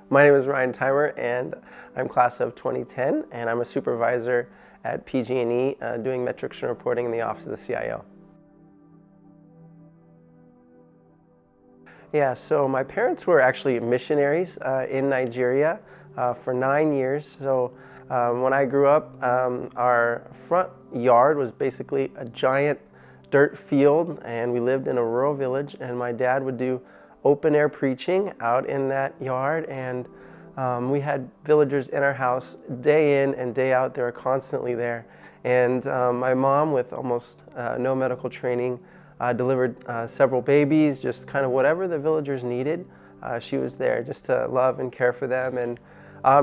My name is Ryan Timer, and I'm class of 2010, and I'm a supervisor at PG&E doing metrics and reporting in the Office of the CIO. Yeah, so my parents were actually missionaries in Nigeria for 9 years. So when I grew up, our front yard was basically a giant dirt field, and we lived in a rural village, and my dad would do open air preaching out in that yard, and we had villagers in our house day in and day out. They were constantly there. And my mom, with almost no medical training, delivered several babies, just kind of whatever the villagers needed. She was there just to love and care for them. And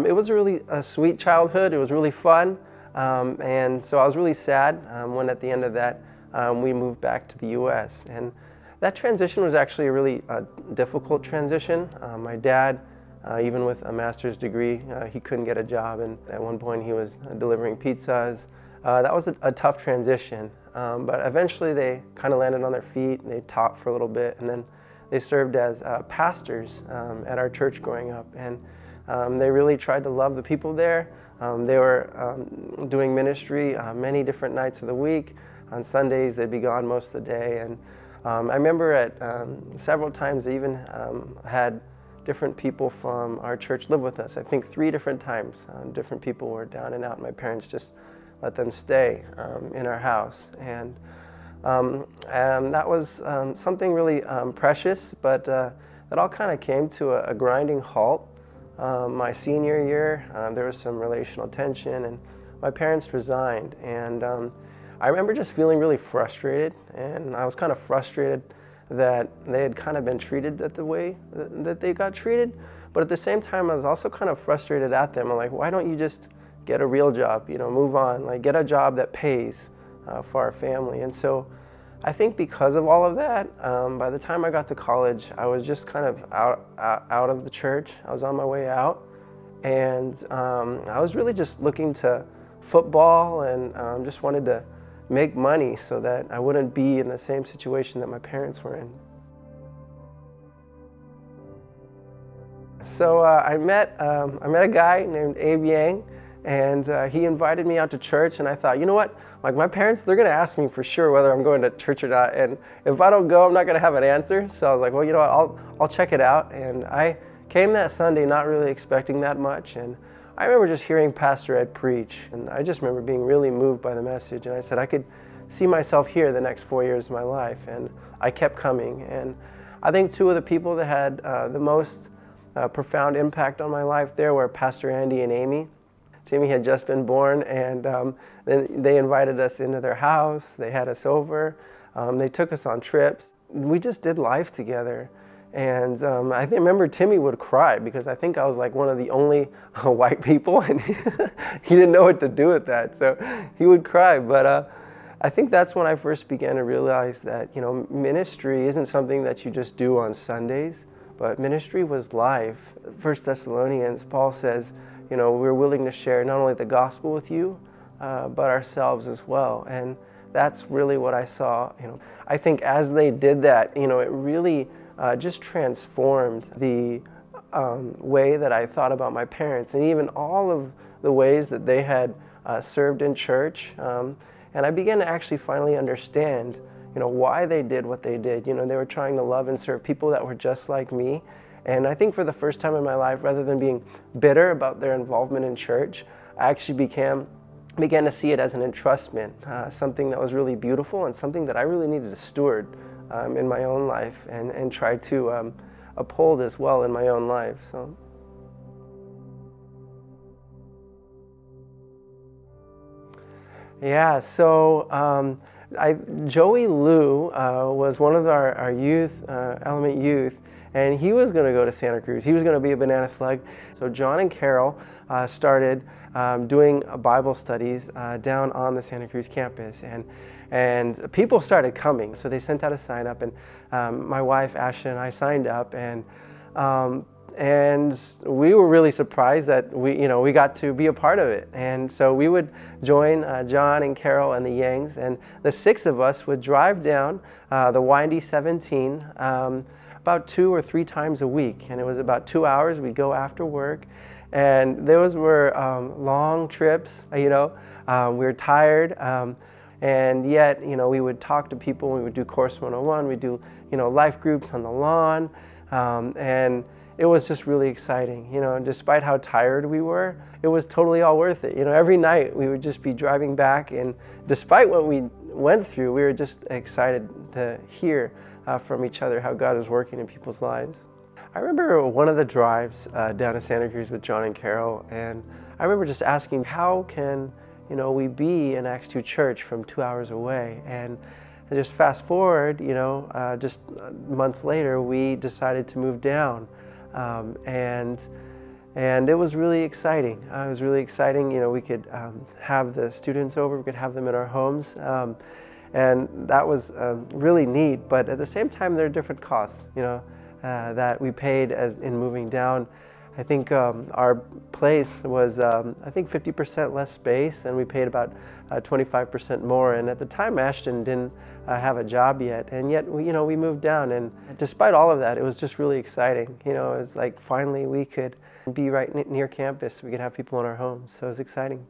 it was a really sweet childhood. It was really fun. And so I was really sad when at the end of that we moved back to the U.S. And that transition was actually a really difficult transition. My dad, even with a master's degree, he couldn't get a job, and at one point he was delivering pizzas. That was a tough transition, but eventually they kind of landed on their feet. They taught for a little bit, and then they served as pastors at our church growing up, and they really tried to love the people there. They were doing ministry many different nights of the week. On Sundays they'd be gone most of the day, and I remember at several times they even had different people from our church live with us. I think 3 different times different people were down and out. My parents just let them stay in our house, and that was something really precious, but it all kind of came to a grinding halt. My senior year, there was some relational tension, and my parents resigned, and I remember just feeling really frustrated, and I was kind of frustrated that they had kind of been treated the way that they got treated, but at the same time I was also kind of frustrated at them. I'm like, why don't you just get a real job, move on, like get a job that pays for our family. And so I think because of all of that, by the time I got to college, I was just kind of out of the church. I was on my way out, and I was really just looking to football, and just wanted to make money so that I wouldn't be in the same situation that my parents were in. So I met a guy named Abe Yang, and he invited me out to church, and I thought, you know what, like my parents, they're gonna ask me for sure whether I'm going to church or not, and if I don't go, I'm not gonna have an answer. So I was like, well, you know what, I'll check it out. And I came that Sunday not really expecting that much, and I remember just hearing Pastor Ed preach, and I just remember being really moved by the message, and I said I could see myself here the next 4 years of my life, and I kept coming. And I think 2 of the people that had the most profound impact on my life there were Pastor Andy and Amy. Timmy had just been born, and then they invited us into their house. They had us over. They took us on trips. We just did life together. And I remember Timmy would cry because I think I was like one of the only white people, and he didn't know what to do with that. So he would cry. But I think that's when I first began to realize that, ministry isn't something that you just do on Sundays, but ministry was life. 1 Thessalonians, Paul says, we're willing to share not only the gospel with you, but ourselves as well. And that's really what I saw. I think as they did that, it really just transformed the way that I thought about my parents, and even all of the ways that they had served in church. And I began to actually finally understand, why they did what they did. They were trying to love and serve people that were just like me. And I think for the first time in my life, rather than being bitter about their involvement in church, I actually began to see it as an entrustment, something that was really beautiful and something that I really needed to steward in my own life and try to uphold as well in my own life. So. Yeah, so Joey Liu was one of our youth, Element Youth, and he was going to go to Santa Cruz. He was going to be a banana slug. So John and Carol started doing Bible studies down on the Santa Cruz campus, and people started coming. So they sent out a sign up, and my wife Ashley and I signed up, and we were really surprised that we got to be a part of it. And so we would join John and Carol and the Yangs, and the 6 of us would drive down the windy 17 about 2 or 3 times a week, and it was about 2 hours. We'd go after work, and those were long trips. We were tired, and yet we would talk to people. We would do Course 101. We'd do life groups on the lawn, and it was just really exciting. And despite how tired we were, it was totally all worth it. Every night we would just be driving back, and despite what we went through, we were just excited to hear from each other how God was working in people's lives. I remember one of the drives down to Santa Cruz with John and Carol, and I remember just asking, how can we be an Acts 2 church from 2 hours away? And just fast forward, just months later, we decided to move down. And it was really exciting. It was really exciting. We could have the students over, we could have them in our homes. And that was really neat. But at the same time, there are different costs, that we paid as in moving down. I think our place was, 50% less space, and we paid about 25% more. And at the time, Ashton didn't have a job yet, and yet we moved down. And despite all of that, it was just really exciting. It was like finally we could be right near campus. We could have people in our homes, so it was exciting.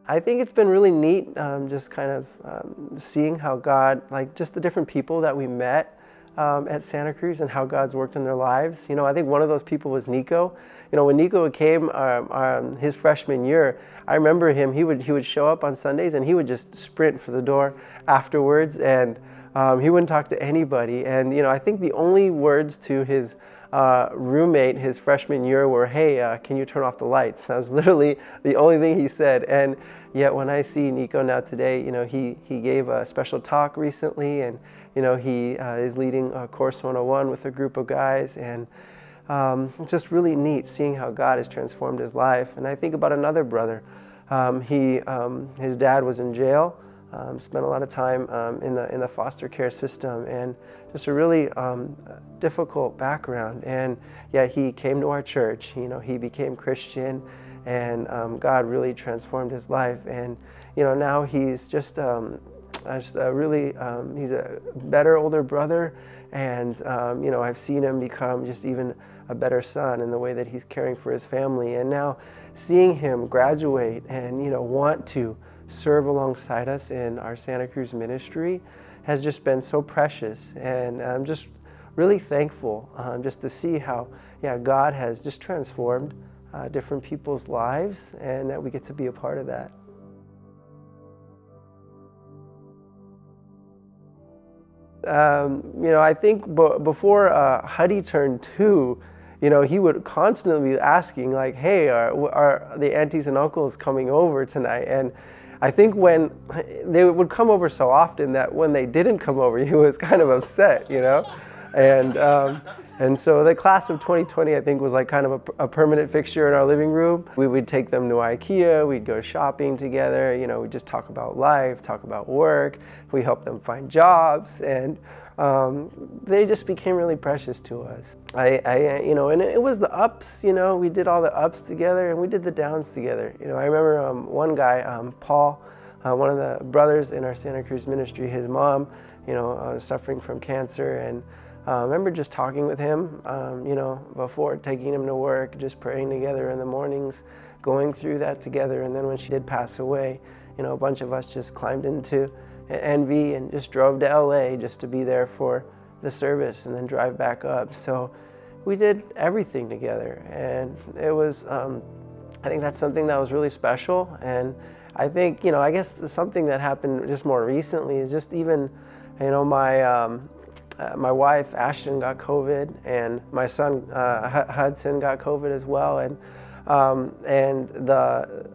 I think it's been really neat, just kind of seeing how God, just the different people that we met at Santa Cruz and how God's worked in their lives. I think one of those people was Nico. When Nico came his freshman year, I remember him, he would show up on Sundays and he would just sprint for the door afterwards, and he wouldn't talk to anybody. And I think the only words to his roommate his freshman year were, "Hey, can you turn off the lights?" That was literally the only thing he said. And yet when I see Nico now today, he gave a special talk recently, and he is leading Course 101 with a group of guys, and it's just really neat seeing how God has transformed his life. And I think about another brother. His dad was in jail, spent a lot of time in the foster care system, and just a really difficult background. And yet he came to our church. He became Christian, and God really transformed his life. And now he's just he's a better older brother, and I've seen him become just even a better son in the way that he's caring for his family. And now seeing him graduate and want to serve alongside us in our Santa Cruz ministry has just been so precious. And I'm just really thankful just to see how God has just transformed different people's lives, and that we get to be a part of that. I think before Huddy turned 2, he would constantly be asking, like, "Hey, are the aunties and uncles coming over tonight?" And I think when they would come over so often that when they didn't come over, he was kind of upset, And so the class of 2020, I think, was like kind of a permanent fixture in our living room. We would take them to IKEA, we'd go shopping together, we'd just talk about life, talk about work. We helped them find jobs, and they just became really precious to us. And it was the ups, we did all the ups together, and we did the downs together. I remember one guy, Paul, one of the brothers in our Santa Cruz ministry, his mom, was suffering from cancer, and I remember just talking with him, before taking him to work, just praying together in the mornings, going through that together. And then when she did pass away, a bunch of us just climbed into NV and just drove to LA just to be there for the service and then drive back up. So we did everything together, and it was, I think that's something that was really special. And I think, I guess something that happened just more recently is just even, my wife, Ashton, got COVID, and my son, Hudson, got COVID as well. And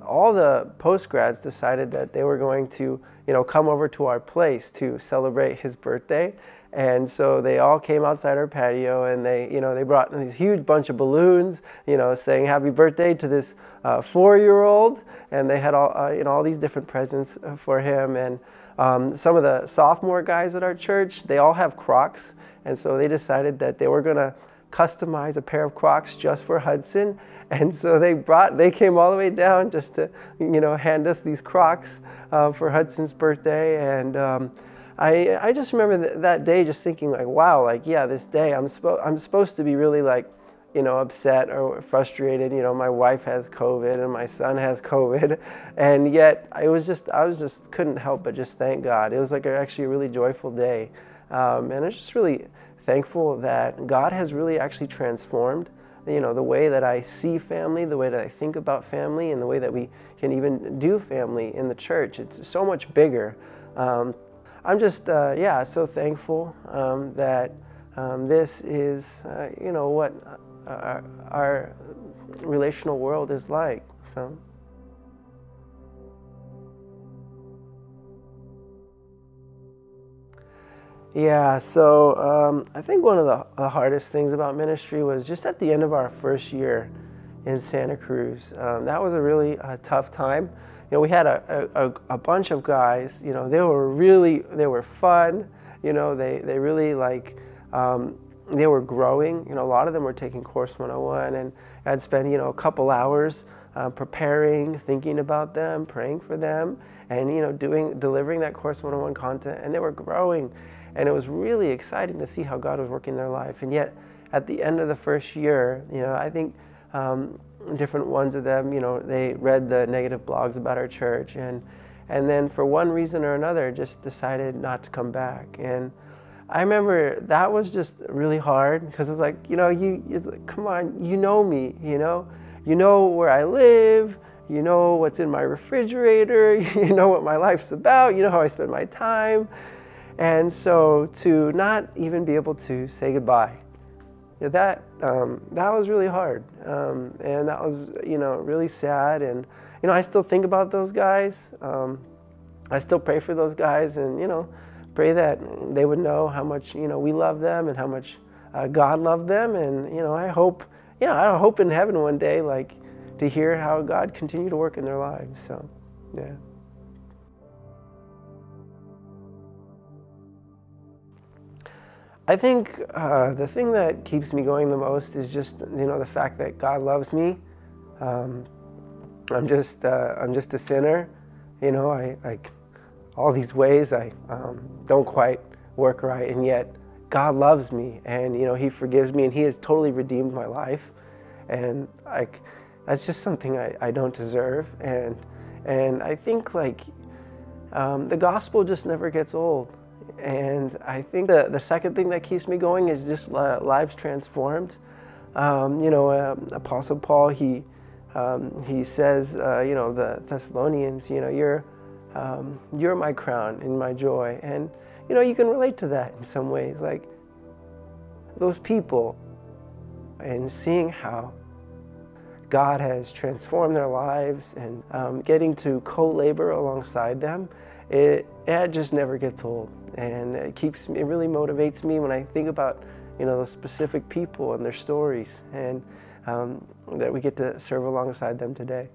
all the post-grads decided that they were going to, come over to our place to celebrate his birthday. And so they all came outside our patio, and they brought this huge bunch of balloons, saying happy birthday to this 4-year-old. And they had all these different presents for him. And some of the sophomore guys at our church, they all have Crocs, and so they decided that they were going to customize a pair of Crocs just for Hudson. And so they came all the way down just to hand us these Crocs for Hudson's birthday, and I just remember that day just thinking like, wow, like, yeah, this day I'm supposed to be really like, upset or frustrated. My wife has COVID and my son has COVID, and yet I was just couldn't help but just thank God. It was like actually a really joyful day, and I'm just really thankful that God has really actually transformed, the way that I see family, the way that I think about family, and the way that we can even do family in the church. It's so much bigger. I'm just, so thankful that this is, what our relational world is like. So. Yeah, so I think one of the hardest things about ministry was just at the end of our first year in Santa Cruz. That was a really tough time. We had a bunch of guys. They were fun. They really they were growing. A lot of them were taking Course 101, and I'd spend a couple hours preparing, thinking about them, praying for them, and delivering that Course 101 content, and they were growing. And it was really exciting to see how God was working in their life. And yet, at the end of the first year, I think different ones of them, they read the negative blogs about our church, and then for one reason or another, just decided not to come back. And I remember that was just really hard, because it was like, it's like, come on, you know me, you know where I live, you know what's in my refrigerator, you know what my life's about, you know how I spend my time. And so to not even be able to say goodbye, that was really hard, and that was really sad. And I still think about those guys. I still pray for those guys, and pray that they would know how much we love them and how much God loved them. And I hope in heaven one day to hear how God continued to work in their lives. So yeah. I think the thing that keeps me going the most is just the fact that God loves me. I'm just a sinner. I all these ways I don't quite work right, and yet God loves me, and He forgives me, and He has totally redeemed my life, and that's just something I don't deserve, and I think the gospel just never gets old. And I think the second thing that keeps me going is just lives transformed. Apostle Paul, he says, the Thessalonians, you're my crown and my joy. And, you can relate to that in some ways, like those people, and seeing how God has transformed their lives, and getting to co-labor alongside them, it just never gets old. And it really motivates me when I think about those specific people and their stories, and that we get to serve alongside them today.